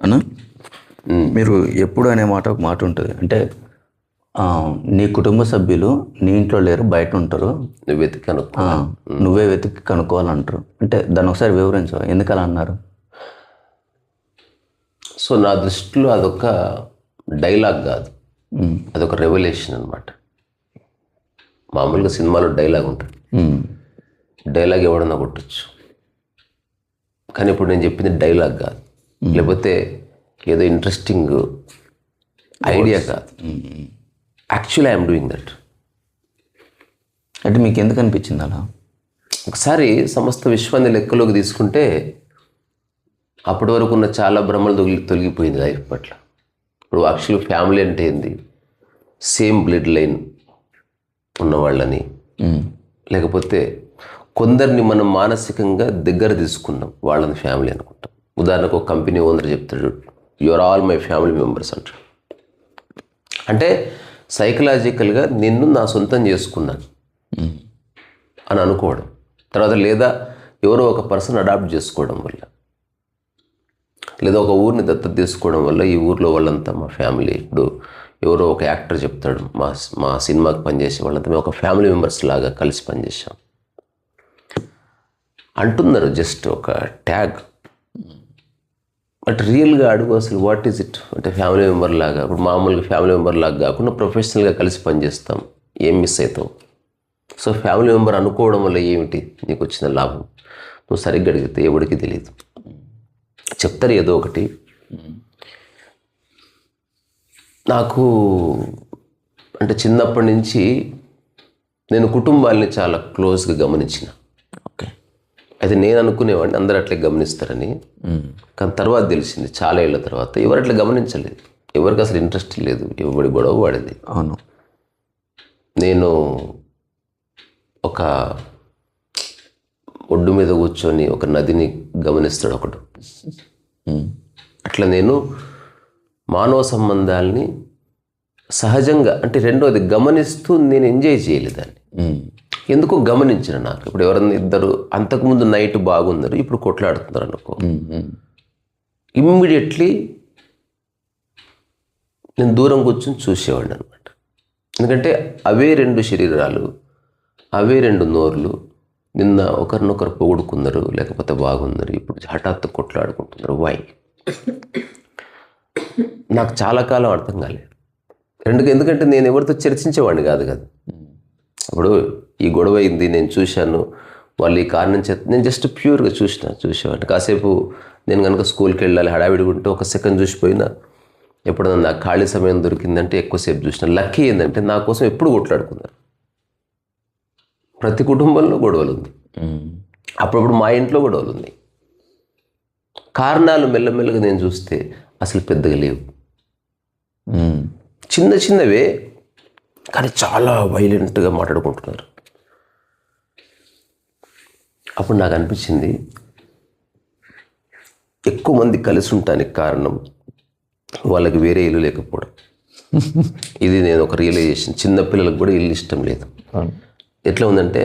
అన్న మీరు ఎప్పుడు అనే ఒక మాట ఉంటుంది. అంటే నీ కుటుంబ సభ్యులు నీ ఇంట్లో లేరు, బయట ఉంటారు, నువ్వే వెతికి కనుక్కోవాలంటారు. అంటే దాన్ని ఒకసారి వివరించవు, ఎందుకు అలా అన్నారు? సో నా దృష్టిలో అదొక డైలాగ్ కాదు, అదొక రెవల్యూషన్ అనమాట. మామూలుగా సినిమాలో డైలాగ్ ఉంటుంది, డైలాగ్ ఎవడన్నా కొట్టచ్చు. కానీ ఇప్పుడు నేను చెప్పింది డైలాగ్ కాదు, లేకపోతే ఏదో ఇంట్రెస్టింగ్ ఐడియా కాదు. Actually I'm doing that. అంటే మీకు ఎందుకు అనిపించింది అలా? ఒకసారి సమస్త విశ్వాన్ని లెక్కలోకి తీసుకుంటే అప్పటి వరకు ఉన్న చాలా భ్రమలు తొలగిపోయింది లైఫ్ పట్ల. ఇప్పుడు యాక్చువల్ ఫ్యామిలీ అంటే ఏంది? సేమ్ బ్లడ్ లైన్ ఉన్నవాళ్ళని, లేకపోతే కొందరిని మనం మానసికంగా దగ్గర తీసుకున్నాం, వాళ్ళని ఫ్యామిలీ అనుకుంటాం. ఉదాహరణకు ఒక కంపెనీ ఓనర్ చెప్తాడు, you are all my family members అంటాడు. అంటే సైకలాజికల్గా నిన్ను నా సొంతం చేసుకున్నాను అని అనుకోవడం. తర్వాత లేదా ఎవరో ఒక పర్సన్ అడాప్ట్ చేసుకోవడం వల్ల, లేదా ఒక ఊరిని దత్తత తీసుకోవడం వల్ల ఈ ఊర్లో వాళ్ళంతా మా ఫ్యామిలీ. ఇప్పుడు ఎవరో ఒక యాక్టర్ చెప్తాడు, మా సినిమాకి పనిచేసే వాళ్ళంతా మేము ఒక ఫ్యామిలీ మెంబర్స్ లాగా కలిసి పనిచేసాం అంటున్నారు, జస్ట్ ఒక ట్యాగ్. బట్ రియల్గా అడుగు అసలు వాట్ ఈజ్ ఇట్? అంటే ఫ్యామిలీ మెంబర్ లాగా, ఇప్పుడు మామూలుగా ఫ్యామిలీ మెంబర్ లాగా కాకుండా ప్రొఫెషనల్గా కలిసి పనిచేస్తాం, ఏం మిస్ అవుతావు? సో ఫ్యామిలీ మెంబర్ అనుకోవడం వల్ల ఏమిటి నీకు వచ్చిన లాభం? నువ్వు సరిగ్గా అడిగితే ఎవరికి తెలియదు, చెప్తారు ఏదో ఒకటి. నాకు అంటే చిన్నప్పటి నుంచి నేను కుటుంబాలని చాలా క్లోజ్గా గమనించిన. ఓకే. అయితే నేను అనుకునేవాడిని అందరూ అట్లే గమనిస్తారని, కానీ తర్వాత తెలిసింది చాలా ఏళ్ళ తర్వాత ఎవరు అట్లా గమనించలేదు, ఎవరికి అసలు ఇంట్రెస్ట్ లేదు, ఎవరి గొడవ వాడేది. అవును. నేను ఒక ఒడ్డు మీద కూర్చొని ఒక నదిని గమనిస్తాడు ఒకడు, అట్లా నేను మానవ సంబంధాలని సహజంగా, అంటే రెండోది గమనిస్తూ నేను ఎంజాయ్ చేయలేదు దాన్ని. ఎందుకో గమనించిన నాకు. ఇప్పుడు ఎవరన్నా ఇద్దరు అంతకుముందు నైట్ బాగున్నారు, ఇప్పుడు కొట్లాడుతున్నారు అనుకో, ఇమ్మీడియట్లీ నేను దూరం కూర్చొని చూసేవాడిని అనమాట. ఎందుకంటే అవే రెండు శరీరాలు, అవే రెండు నోర్లు నిన్న ఒకరినొకరు పొగుడుకున్నారు, లేకపోతే బాగున్నారు, ఇప్పుడు హఠాత్తు కొట్లాడుకుంటున్నారు. వై? నాకు చాలా కాలం అర్థం కాలేదు. ఎందుకంటే నేను ఎవరితో చర్చించేవాడిని కాదు కదా. అప్పుడు ఈ గొడవ అయింది, నేను చూశాను, వాళ్ళు ఈ కారణం నేను జస్ట్ ప్యూర్గా చూసేవాడిని. కాసేపు నేను కనుక స్కూల్కి వెళ్ళాలి, హడావిడిగా ఉంటే ఒక సెకండ్ చూసిపోయినా, ఎప్పుడన్నా నాకు ఖాళీ సమయం దొరికిందంటే ఎక్కువసేపు చూసిన. లక్కీ ఏంటంటే నా కోసం ఎప్పుడు కొట్లాడుకున్నారు. ప్రతి కుటుంబంలో గొడవలు ఉంది, అప్పుడప్పుడు మా ఇంట్లో గొడవలు ఉన్నాయి. కారణాలు మెల్లమెల్లగా నేను చూస్తే అసలు పెద్దగా లేవు, చిన్న చిన్నవే, కానీ చాలా వైలెంట్గా మాట్లాడుకుంటున్నారు. అప్పుడు నాకు అనిపించింది, ఎక్కువ మంది కలిసి ఉండటానికి కారణం వాళ్ళకి వేరే ఇల్లు లేకపోవడం. ఇది నేను ఒక రియలైజేషన్. చిన్నపిల్లలకు కూడా ఇల్లు ఇష్టం లేదు. ఎట్లా ఉందంటే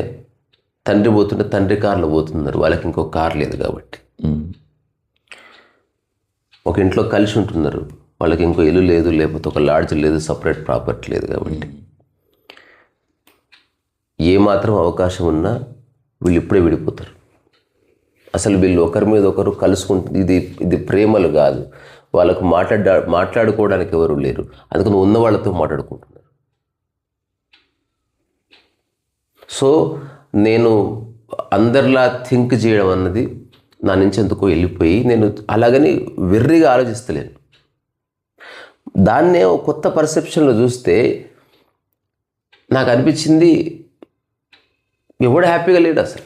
తండ్రి పోతుంటే తండ్రి కార్లో పోతున్నారు, వాళ్ళకి ఇంకొక కార్ లేదు కాబట్టి. ఒక ఇంట్లో కలిసి ఉంటున్నారు, వాళ్ళకి ఇంకో ఇల్లు లేదు, లేకపోతే ఒక లాడ్జ్ లేదు, సపరేట్ ప్రాపర్టీ లేదు కాబట్టి. ఏమాత్రం అవకాశం ఉన్నా వీళ్ళు ఇప్పుడే విడిపోతారు. అసలు వీళ్ళు ఒకరి మీద ఒకరు కలుసుకుంటుంది. ఇది ప్రేమలు కాదు, వాళ్ళకు మాట్లాడుకోవడానికి ఎవరు లేరు, అందుకని ఉన్న వాళ్ళతో మాట్లాడుకుంటున్నారు. సో నేను అందరిలా థింక్ చేయడం అన్నది నా నుంచి ఎందుకో వెళ్ళిపోయి, నేను అలాగని వెర్రిగా ఆలోచిస్తలేను. దాన్నే కొత్త పర్సెప్షన్లో చూస్తే నాకు అనిపించింది, ఎవడు హ్యాపీగా లేడు అసలు.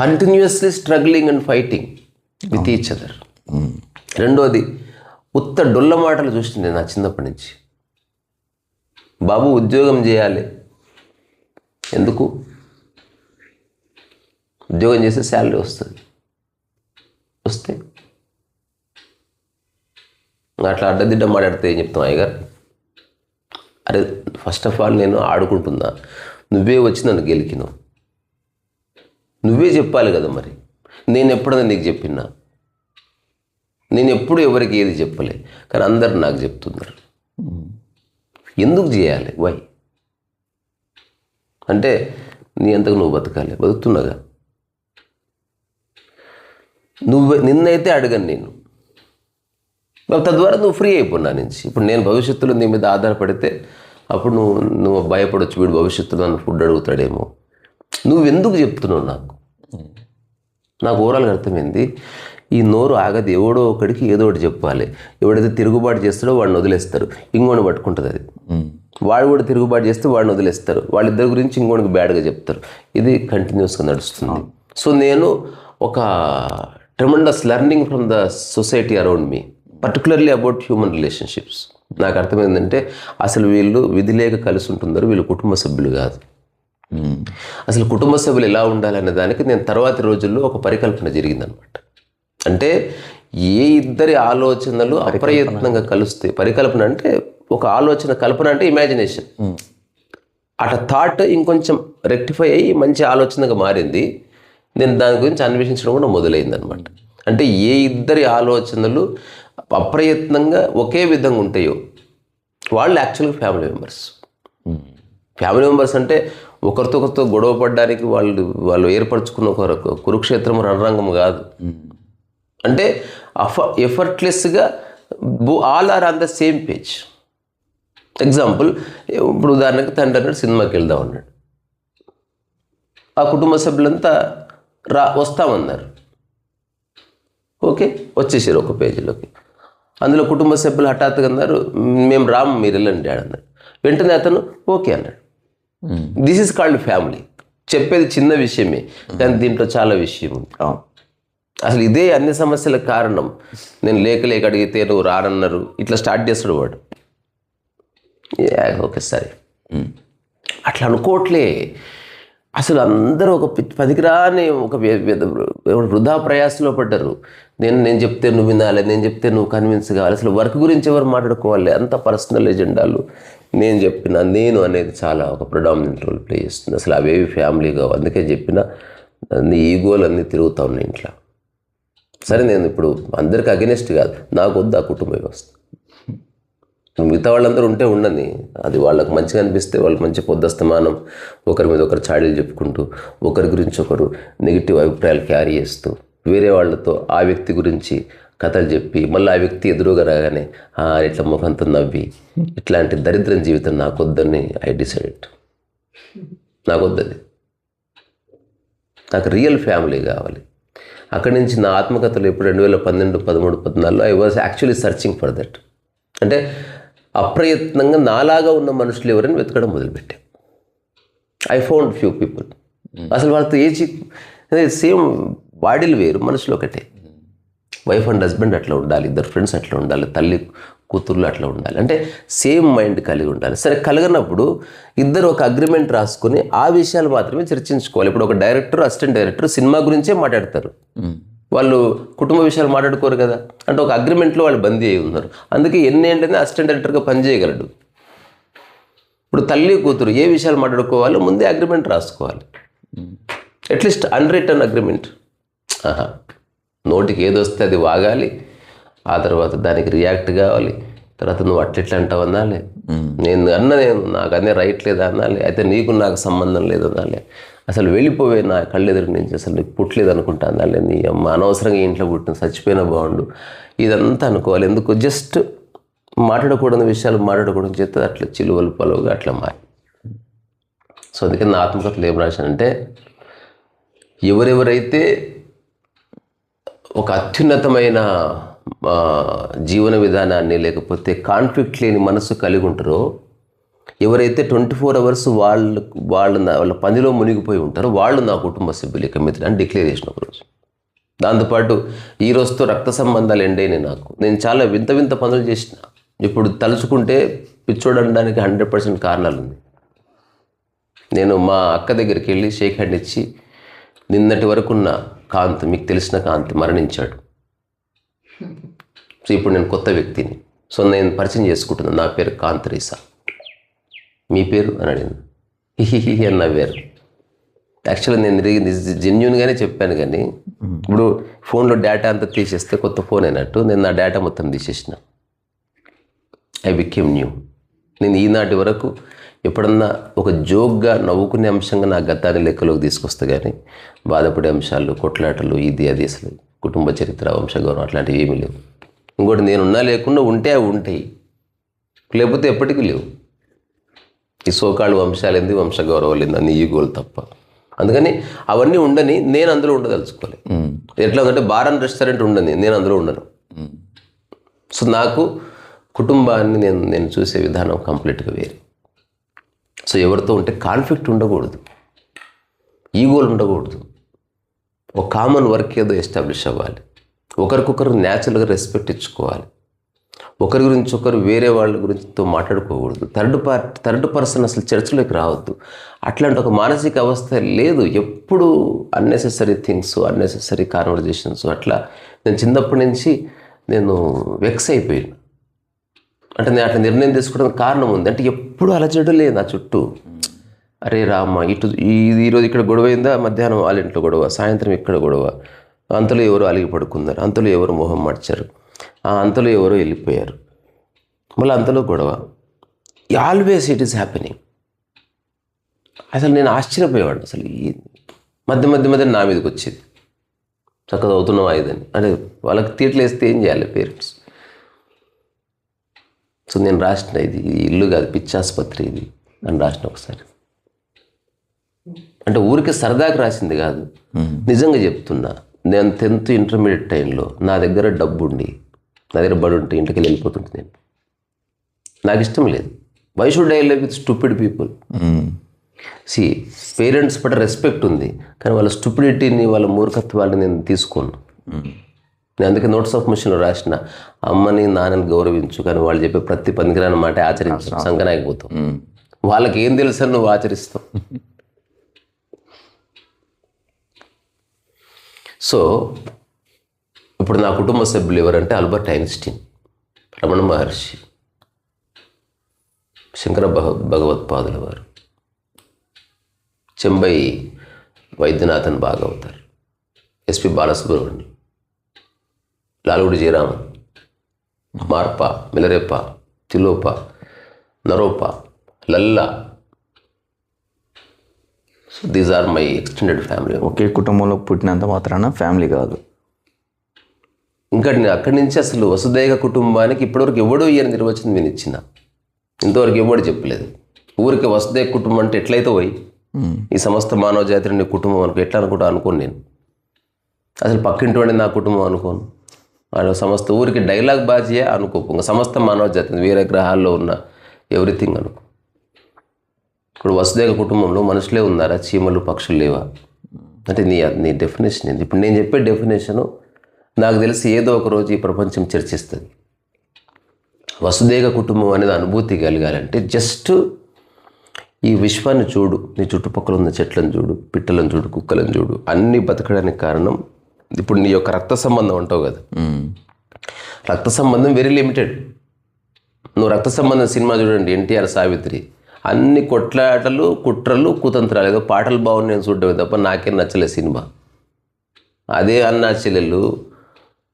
Continuously struggling and fighting with each other. రెండోది ఉత్త డొల్ల మాటలు చూసింది నా చిన్నప్పటి నుంచి. బాబు ఉద్యోగం చేయాలి, ఎందుకు? ఉద్యోగం చేస్తే శాలరీ వస్తే అట్లా అడ్డదిడ్డ మాట్లాడితే ఏం చెప్తాం అయ్యగారు? అరే ఫస్ట్ ఆఫ్ ఆల్ నేను ఆడుకుంటున్నా, నువ్వే వచ్చి నన్ను గెలికినావు, నువ్వే చెప్పాలి కదా. మరి నేను ఎప్పుడైనా నీకు చెప్పినా? నేను ఎప్పుడు ఎవరికి ఏది చెప్పలే, కానీ అందరు నాకు చెప్తున్నారు. ఎందుకు చేయాలి? వై అంటే నీ అంతకు నువ్వు బతకాలి, బతుకుతున్నాగా. నిన్నైతే అడగను నేను, తద్వారా నువ్వు ఫ్రీ అయిపోయినా నుంచి. ఇప్పుడు నేను భవిష్యత్తులో నీ మీద ఆధారపడితే అప్పుడు నువ్వు భయపడవచ్చు, వీడు భవిష్యత్తులో నన్ను ఫుడ్ అడుగుతాడేమో. నువ్వెందుకు చెప్తున్నావు? నాకు ఓవరాల్గా అర్థమైంది, ఈ నోరు ఆగదు, ఎవడో ఒకడికి ఏదో ఒకటి చెప్పాలి. ఎవడైతే తిరుగుబాటు చేస్తాడో వాడిని వదిలేస్తారు, ఇంకోని పట్టుకుంటుంది. అది వాడు కూడా తిరుగుబాటు చేస్తే వాడిని వదిలేస్తారు, వాళ్ళిద్దరి గురించి ఇంకోనికి బ్యాడ్గా చెప్తారు. ఇది కంటిన్యూస్గా నడుస్తుంది. సో నేను ఒక tremendous learning from the society around me, particularly about human relationships. నాకు అర్థమైందంటే అసలు వీళ్ళు విధి లేక కలిసి ఉంటున్నారు, వీళ్ళు కుటుంబ సభ్యులు కాదు. అసలు కుటుంబ సభ్యులు ఎలా ఉండాలనే దానికి నేను తర్వాతి రోజుల్లో ఒక పరికల్పన జరిగిందనమాట. అంటే ఏ ఇద్దరి ఆలోచనలు అప్రయత్నంగా కలుస్తే, పరికల్పన అంటే ఒక ఆలోచన, కల్పన అంటే ఇమాజినేషన్, అట థాట్ ఇంకొంచెం రెక్టిఫై అయ్యి మంచి ఆలోచనగా మారింది. నేను దాని గురించి అన్వేషించడం కూడా మొదలైంది అనమాట. అంటే ఏ ఇద్దరి ఆలోచనలు అప్రయత్నంగా ఒకే విధంగా ఉంటాయో వాళ్ళు యాక్చువల్గా ఫ్యామిలీ మెంబర్స్. ఫ్యామిలీ మెంబర్స్ అంటే ఒకరితో గొడవ పడడానికి వాళ్ళు ఏర్పరచుకున్న ఒక కురుక్షేత్రం రణరంగం కాదు. అంటే ఎఫర్ట్లెస్గా all are on the same page. Example, ఇప్పుడు ఉదాహరణకి తండ్రి అన్నాడు సినిమాకి వెళ్దాం అన్నాడు, ఆ కుటుంబ సభ్యులంతా వస్తామన్నారు. ఓకే, వచ్చేసారు ఒక పేజీలోకి. అందులో కుటుంబ సభ్యులు హఠాత్తుగా అన్నారు, మేము రాము, మీరు వెళ్ళండి అన్నాడు. వెంటనే అతను ఓకే అన్నాడు. This is called family. చెప్పేది చిన్న విషయమే, కానీ దీంట్లో చాలా విషయం ఉంది. అసలు ఇదే అన్ని సమస్యలకు కారణం. నేను లేక అడిగితే నువ్వు రానన్నారు, ఇట్లా స్టార్ట్ చేస్తాడు వాడు. ఓకే సరే, అట్లా అనుకోవట్లే. అసలు అందరూ ఒక పనికిరాని ఒక వృధా ప్రయాసలో పడ్డారు. నేను చెప్తే నువ్వు వినాలి, నేను చెప్తే నువ్వు కన్విన్స్ కావాలి. అసలు వర్క్ గురించి ఎవరు మాట్లాడుకోవాలి, అంత పర్సనల్ ఎజెండాలు. నేను అనేది చాలా ఒక ప్రిడామినెంట్ రోల్ ప్లే చేస్తుంది. అసలు అవేవి ఫ్యామిలీ కావు. అందుకే చెప్పిన నీ ఈగోలు అన్నీ తిరుగుతూ ఉన్నాయి ఇంట్లో. సరే, నేను ఇప్పుడు అందరికి అగెనిస్ట్ కాదు, నాకు వద్దు ఆ కుటుంబ వ్యవస్థ. మిగతా వాళ్ళందరూ ఉంటే ఉండని, అది వాళ్ళకి మంచిగా అనిపిస్తే వాళ్ళు మంచి పొద్దస్తమానం ఒకరి మీద ఒకరు చాడీలు చెప్పుకుంటూ, ఒకరి గురించి ఒకరు నెగిటివ్ అభిప్రాయాలు క్యారీ చేస్తూ, వేరే వాళ్ళతో ఆ వ్యక్తి గురించి కథలు చెప్పి, మళ్ళీ ఆ వ్యక్తి ఎదురుగా రాగానే ఇట్లా ముఖంతో నవ్వి, ఇట్లాంటి దరిద్రం జీవితం నాకొద్దని ఐ డిసైడెడ్. నాకొద్దది. నాకు రియల్ ఫ్యామిలీ కావాలి. అక్కడి నుంచి నా ఆత్మకథలు ఎప్పుడు 2012, 13, 14 I was actually searching for that. అంటే అప్రయత్నంగా నాలాగా ఉన్న మనుషులు ఎవరైనా వెతకడం మొదలుపెట్టాను. I found few people. అసలు వాళ్ళతో సేమ్ బాడీలు వేరు, మనుషులు ఒకటే. వైఫ్ అండ్ హస్బెండ్ అట్లా ఉండాలి, ఇద్దరు ఫ్రెండ్స్ అట్లా ఉండాలి, తల్లి కూతుర్లు అట్లా ఉండాలి. అంటే సేమ్ మైండ్ కలిగి ఉండాలి. సరే, కలగనప్పుడు ఇద్దరు ఒక అగ్రిమెంట్ రాసుకొని ఆ విషయాలు మాత్రమే చర్చించుకోవాలి. ఇప్పుడు ఒక డైరెక్టర్, అసిస్టెంట్ డైరెక్టర్ సినిమా గురించే మాట్లాడతారు, వాళ్ళు కుటుంబ విషయాలు మాట్లాడుకోరు కదా. అంటే ఒక అగ్రిమెంట్లో వాళ్ళు బందీ అయి ఉన్నారు. అందుకే ఎన్నేళ్ళనే అసిస్టెంట్ డైరెక్టర్గా పనిచేయగలడు. ఇప్పుడు తల్లి కూతురు ఏ విషయాలు మాట్లాడుకోవాలో ముందే అగ్రిమెంట్ రాసుకోవాలి. At least unwritten agreement. నోటికి ఏదొస్తే అది వాగాలి, ఆ తర్వాత దానికి రియాక్ట్ కావాలి, తర్వాత నువ్వు అట్లెట్లా అంటావు అనాలి, నేను నాకు అన్నీ రైట్ లేదా అనాలి, అయితే నీకు నాకు సంబంధం లేదు అనాలి, అసలు వెళ్ళిపోవే నా కళ్ళెదురు నుంచి, అసలు నీకు పుట్టలేదు అనుకుంటా అనాలి, నీ అమ్మ అనవసరంగా ఇంట్లో పుట్టిన, చచ్చిపోయినా బాగుండు, ఇదంతా అనుకోవాలి. ఎందుకు? జస్ట్ మాట్లాడకూడని విషయాలు మాట్లాడకూడని చేస్తే అట్లా చిలువలు పలువుగా అట్లా మారి. సో అందుకే నా ఆత్మకథలు ఏం రాశానంటే, ఎవరెవరైతే ఒక అత్యున్నతమైన జీవన విధానాన్ని, లేకపోతే కాన్ఫ్లిక్ట్ లేని మనసు కలిగి ఉంటారో, ఎవరైతే 24 hours వాళ్ళ పనిలో మునిగిపోయి ఉంటారో వాళ్ళు నా కుటుంబ సభ్యులు ఇక మిత్రులు అని డిక్లేర్ చేసిన ఒకరోజు. దాంతోపాటు ఈ రోజుతో రక్త సంబంధాలు ఎండైనాయి నాకు. నేను చాలా వింత వింత పనులు చేసిన. ఇప్పుడు తలుచుకుంటే పిచ్చోడడానికి 100% కారణాలు ఉంది. నేను మా అక్క దగ్గరికి వెళ్ళి షేక్ హ్యాండ్ ఇచ్చి, నిన్నటి వరకున్న కాంత్, మీకు తెలిసిన కాంత్ మరణించాడు, సో ఇప్పుడు నేను కొత్త వ్యక్తిని, సో నేను పరిచయం చేసుకుంటున్నాను, నా పేరు కాంత్ రీసా, మీ పేరు అని అడిగింది. హిహిహి అని నవ్వారు. యాక్చువల్గా నేను జెన్యున్గానే చెప్పాను, కానీ ఇప్పుడు ఫోన్లో డేటా అంతా తీసేస్తే కొత్త ఫోన్ అయినట్టు నేను నా డేటా మొత్తం తీసేసిన. I became new. నేను ఈనాటి వరకు ఎప్పుడన్నా ఒక జోక్గా నవ్వుకునే అంశంగా నా గతాన్ని లెక్కలోకి తీసుకొస్తే కానీ బాధపడే అంశాలు, కొట్లాటలు, ఇది అది అసలు కుటుంబ చరిత్ర, వంశగౌరవం అట్లాంటివి ఏమీ లేవు. ఇంకోటి నేనున్నా లేకుండా ఉంటే అవి ఉంటాయి, లేకపోతే ఎప్పటికీ లేవు. ఈ సోకాళ్ళు వంశాలు ఏంది, వంశగౌరవాలు ఏంది అన్ని ఈగోలు తప్ప. అందుకని అవన్నీ ఉండని నేను అందులో ఉండదలుచుకోవాలి. ఎట్లా ఉందంటే బార్ అండ్ రెస్టారెంట్ ఉండని నేను అందులో ఉండను. సో నాకు కుటుంబాన్ని నేను చూసే విధానం కంప్లీట్గా వేరే. సో ఎవరితో ఉంటే కాన్ఫ్లిక్ట్ ఉండకూడదు, ఈగోలు ఉండకూడదు, ఒక కామన్ వర్క్ ఏదో ఎస్టాబ్లిష్ అవ్వాలి, ఒకరికొకరు న్యాచురల్గా రెస్పెక్ట్ ఇచ్చుకోవాలి, ఒకరి గురించి ఒకరు వేరే వాళ్ళ గురించితో మాట్లాడుకోకూడదు, థర్డ్ పర్సన్ అసలు చర్చలోకి రావద్దు. అట్లాంటి ఒక మానసిక అవస్థ లేదు. ఎప్పుడు అన్నెసెసరీ థింగ్స్, అన్నెసెసరీ కాన్వర్జేషన్స్, అట్లా నేను చిన్నప్పటి నుంచి నేను వెక్స్ అయిపోయాను. అంటే నేను అట్లా నిర్ణయం తీసుకోవడానికి కారణం ఉంది. అంటే ఎప్పుడు అలజడులే నా చుట్టూ. అరే రామ్మ, ఈరోజు ఇక్కడ గొడవ అయిందా, మధ్యాహ్నం వాళ్ళ ఇంట్లో గొడవ, సాయంత్రం ఇక్కడ గొడవ, అంతలో ఎవరో అలిగి పడుకున్నారు, అంతలో ఎవరు మొహం మార్చారు, అంతలో ఎవరో వెళ్ళిపోయారు, మళ్ళీ అంతలో గొడవ. Always it is happening. అసలు నేను ఆశ్చర్యపోయేవాడు. అసలు మధ్య నా మీదకి వచ్చేది, చక్కగా అవుతున్నావా ఇదని. అంటే వాళ్ళకి తీట్లు వేస్తే ఏం చేయాలి పేరెంట్స్. సో నేను రాసిన, ఇది ఇల్లు కాదు పిచ్చాసుపత్రి ఇది అని రాసిన ఒకసారి. అంటే ఊరికి సరదాకి రాసింది కాదు, నిజంగా చెప్తున్నా. నేను 10th ఇంటర్మీడియట్ టైంలో నా దగ్గర డబ్బు ఉండి, నా దగ్గర బడి ఉంటే ఇంటికి వెళ్ళిపోతుంటే నేను, నాకు ఇష్టం లేదు. Why should I live with stupid people? సి పేరెంట్స్ పట్ల రెస్పెక్ట్ ఉంది, కానీ వాళ్ళ స్టూపిడిటీని, వాళ్ళ మూర్ఖత్వాన్ని నేను తీసుకోను. నేను అందుకే నోట్స్ ఆఫ్ మిషన్లో రాసిన, అమ్మని నాన్నని గౌరవించు, కానీ వాళ్ళు చెప్పే ప్రతి పనికిరాని మాట ఆచరించు, సంకనాయకపోతాం. వాళ్ళకి ఏం తెలుసని నువ్వు ఆచరిస్తావు. సో ఇప్పుడు నా కుటుంబ సభ్యులు ఎవరంటే ఆల్బర్ట్ ఐన్స్టీన్, రమణ మహర్షి, శంకర భగవత్పాదుల వారు, Chembai Vaidyanathan Bhagavathar, S P Balasubrahmanyam, Lalgudi Jayaraman, Marpa, Milarepa, Tilopa, Naropa, Lalla. So these are my extended family. ఒకే కుటుంబంలో పుట్టినంత మాత్రాన ఫ్యామిలీ కాదు. ఇంకా నేను అక్కడి నుంచి అసలు వసుదైక కుటుంబానికి ఇప్పటివరకు ఎవడో ఇయర్ నిర్వచనం నేను ఇచ్చిన, ఇంతవరకు ఎవడు చెప్పలేదు. ఊరికి వసుదైక కుటుంబం అంటే ఎట్లయితే పోయి ఈ సమస్త మానవ జాతిని కుటుంబం అనుకో, ఎట్లా అనుకుంటా అనుకోను నేను. అసలు పక్కింటి వాడిని నా కుటుంబం అనుకోను. సమస్త ఊరికి డైలాగ్ బాజీయే అనుకోపు. ఇంకా సమస్త మానవ జాతి, వేరే గ్రహాల్లో ఉన్న ఎవ్రీథింగ్ అనుకో. ఇప్పుడు వసుదైక కుటుంబంలో మనుషులే ఉన్నారా, చీమలు పక్షులు లేవా? అంటే నీ డెఫినేషన్ ఏంది? ఇప్పుడు నేను చెప్పే డెఫినేషను నాకు తెలిసి ఏదో ఒక రోజు ఈ ప్రపంచం చర్చిస్తుంది. వసుదైక కుటుంబం అనేది అనుభూతి కలగాలంటే జస్ట్ ఈ విశ్వాన్ని చూడు, నీ చుట్టుపక్కల ఉన్న చెట్లను చూడు, పిట్టలను చూడు, కుక్కలను చూడు, అన్నీ బతకడానికి కారణం ఇప్పుడు నీ యొక్క రక్త సంబంధం అంటావు కదా. రక్త సంబంధం వెరీ లిమిటెడ్. నువ్వు రక్త సంబంధం సినిమా చూడండి, ఎన్టీఆర్, సావిత్రి, అన్ని కొట్లాటలు, కుట్రలు, కుతంత్రాలు. ఏదో పాటలు బాగుంది నేను చూడటమే తప్ప నాకేం నచ్చలేదు సినిమా. అదే అన్నా చెల్లెళ్ళు,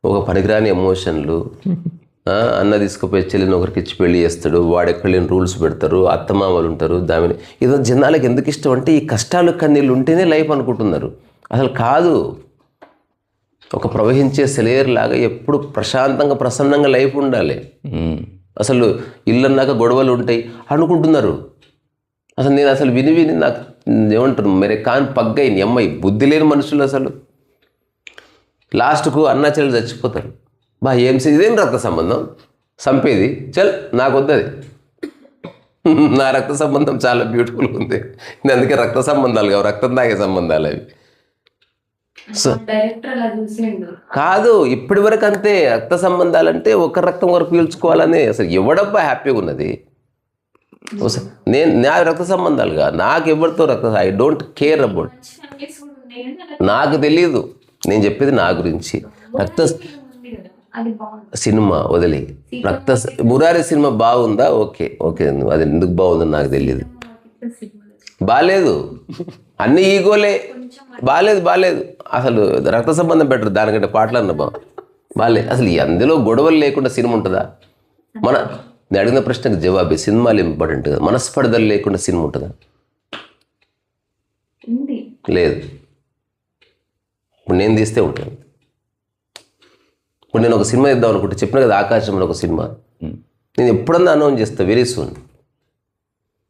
ఒక పనికిరాని ఎమోషన్లు. అన్న తీసుకుపోయి చెల్లిని ఒకరికి ఇచ్చి పెళ్లి చేస్తాడు, వాడెక్కడలేని రూల్స్ పెడతారు, అత్తమామలు ఉంటారు. దాని ఏదో జనాలకు ఎందుకు ఇష్టం అంటే ఈ కష్టాలు కన్నీళ్ళు ఉంటేనే లైఫ్ అనుకుంటున్నారు. అసలు కాదు. ఒక ప్రవహించే సెలయేరు లాగా ఎప్పుడు ప్రశాంతంగా ప్రసన్నంగా లైఫ్ ఉండాలి. అసలు ఇల్లన్నాక గొడవలు ఉంటాయి అనుకుంటున్నారు. అసలు నేను అసలు విని నాకు ఏమంటారు, మరే కాన్ పగ్గైంది అమ్మాయి. బుద్ధి లేని మనుషులు అసలు లాస్ట్కు అన్నా చెల్లెలు చచ్చిపోతారు. ఇదేం రక్త సంబంధం, చంపేది చల్, నాకు వద్దది. నా రక్త సంబంధం చాలా బ్యూటిఫుల్గా ఉంది. నేను అందుకే రక్త సంబంధాలు కావు, రక్తం తాగే సంబంధాలు అవి. సో కాదు, ఇప్పటి వరకు అంతే. రక్త సంబంధాలు అంటే ఒక రక్తం వరకు పీల్చుకోవాలని అసలు ఎవడబ్బా హ్యాపీగా ఉన్నది. నా రక్త సంబంధాలుగా నాకు ఎవరితో ఐ డోంట్ కేర్ అబౌట్. నాకు తెలియదు, నేను చెప్పేది నా గురించి. రక్త సినిమా వదిలే, మురారి సినిమా బాగుందా? ఓకే, అది ఎందుకు బాగుందని నాకు తెలియదు. బాగాలేదు, అన్ని ఈగోలే. బాలేదు అసలు రక్త సంబంధం బెటర్, దానికంటే పాటలు అన్న బాలే. అసలు అందులో గొడవలు లేకుండా సినిమా ఉంటుందా? నేను అడిగిన ప్రశ్నకు జవాబే, సినిమాలు ఇంపార్టెంట్ కదా. మనస్పర్ధలు లేకుండా సినిమా ఉంటుందా? లేదు. ఇప్పుడు నేను తీస్తే ఉంటుంది. ఇప్పుడు నేను ఒక సినిమా ఇద్దాం అనుకుంటే, చెప్పిన కదా ఆకాశంలో ఒక సినిమా, నేను ఎప్పుడన్నా అనౌన్స్ చేస్తా వెరీ సూన్.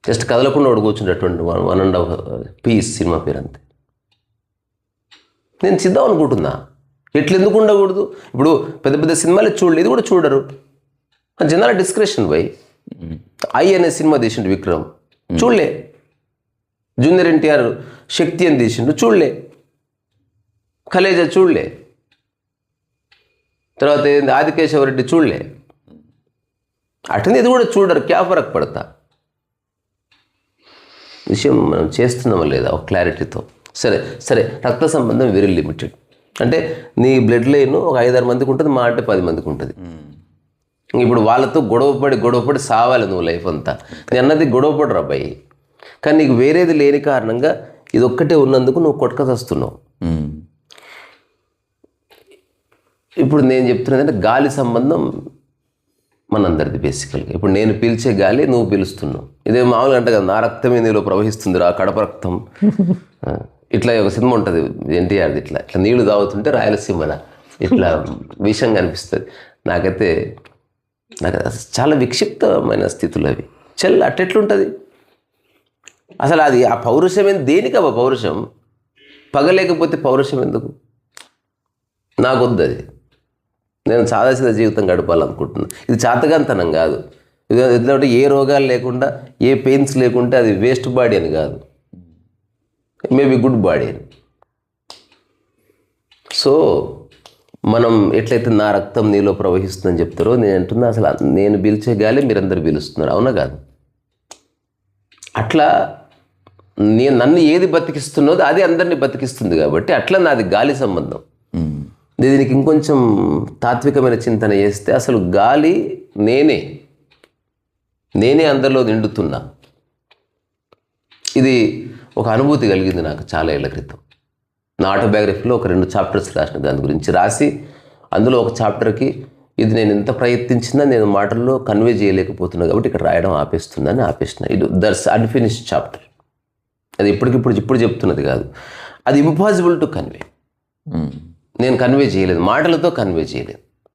జస్ట్ కదలకుండా ఒకటి కూర్చున్నటువంటి 1.5 పీస్ సినిమా పేరు అంతే. నేను సిద్ధం అనుకుంటున్నా, ఎట్లెందుకు ఉండకూడదు? ఇప్పుడు పెద్ద పెద్ద సినిమాలు చూడలేదు, ఇది కూడా చూడరు. జనాల డిస్క్రిప్షన్ బై ఐ అనే సినిమా తీసిండు విక్రమ్, చూడలే. జూనియర్ ఎన్టీఆర్ శక్తి అని తీసిండు, చూడలే. కలేజా చూడలే. తర్వాత ఆదికేశవరెడ్డి చూడలే. అటనే ఇది కూడా చూడరు. క్యా ఫరక్ పడతా? విషయం మనం చేస్తున్నామా లేదా ఒక క్లారిటీతో. సరే రక్త సంబంధం వెరీ లిమిటెడ్. అంటే నీ బ్లడ్ లైన్ ఒక 5-6 మందికి ఉంటుంది, మా అంటే 10 మందికి ఉంటుంది. ఇప్పుడు వాళ్ళతో గొడవపడి సావాలి నువ్వు లైఫ్ అంతా. నేను అన్నది గొడవపడరు అబ్బాయి, కానీ నీకు వేరేది లేని కారణంగా ఇది ఒక్కటే ఉన్నందుకు నువ్వు కొట్టుకసస్తున్నావు. ఇప్పుడు నేను చెప్తున్నది అంటే గాలి సంబంధం మనందరిది బేసికల్గా. ఇప్పుడు నేను పీల్చే గాలి నువ్వు పీలుస్తున్నావు. ఇదే మామూలుగా అంటే కదా, నా రక్తమే నీలో ప్రవహిస్తుంది రా కడప రక్తం. ఇట్లా ఒక సినిమా ఉంటుంది ఎన్టీఆర్ది, ఇట్లా నీళ్లు తాగుతుంటే రాయలసీమన ఇట్లా విషంగా అనిపిస్తుంది. నాకు చాలా విక్షిప్తమైన స్థితులు అవి. అట్టెట్లుంటుంది అసలు? అది ఆ పౌరుషం ఏంది? దేనికవ్వ పౌరుషం? పగలేకపోతే పౌరుషం ఎందుకు? నాకొద్దు అది. నేను సాదాసీదా జీవితం గడపాలనుకుంటున్నాను. ఇది చాతగాంతనం కాదు. ఎందుకంటే ఏ రోగాలు లేకుండా, ఏ పెయిన్స్ లేకుంటే అది వేస్ట్ బాడీ అని కాదు, మేబీ గుడ్ బాడీ అని. సో మనం ఎట్లయితే నా రక్తం నీలో ప్రవహిస్తుందని చెప్తారో, నేను అంటున్నా అసలు నేను పీల్చే గాలి మీరందరూ పీలుస్తున్నారు, అవునా కాదు? అట్లా నన్ను ఏది బతికిస్తున్నదో అది అందరినీ బతికిస్తుంది. కాబట్టి అట్లా నాది గాలి సంబంధం. దీనికి ఇంకొంచెం తాత్వికమైన చింతన చేస్తే అసలు గాలి నేనే అందరిలో నిండుతున్నా. ఇది ఒక అనుభూతి కలిగింది నాకు చాలా ఏళ్ల క్రితం. నా ఆటోబయోగ్రఫీలో ఒక 2 చాప్టర్స్ రాసిన, దాని గురించి రాసి అందులో ఒక చాప్టర్కి ఇది నేను ఎంత ప్రయత్నించినా నేను మాటల్లో కన్వే చేయలేకపోతున్నా కాబట్టి ఇక్కడ రాయడం ఆపేస్తుందని ఆపేసిన. ఇది దట్స్ అన్ఫినిష్డ్ చాప్టర్. అది ఇప్పుడు చెప్తున్నది కాదు, అది ఇంపాసిబుల్ టు కన్వే. నేను కన్వే చేయలేదు, మాటలతో కన్వే చేయలేదు.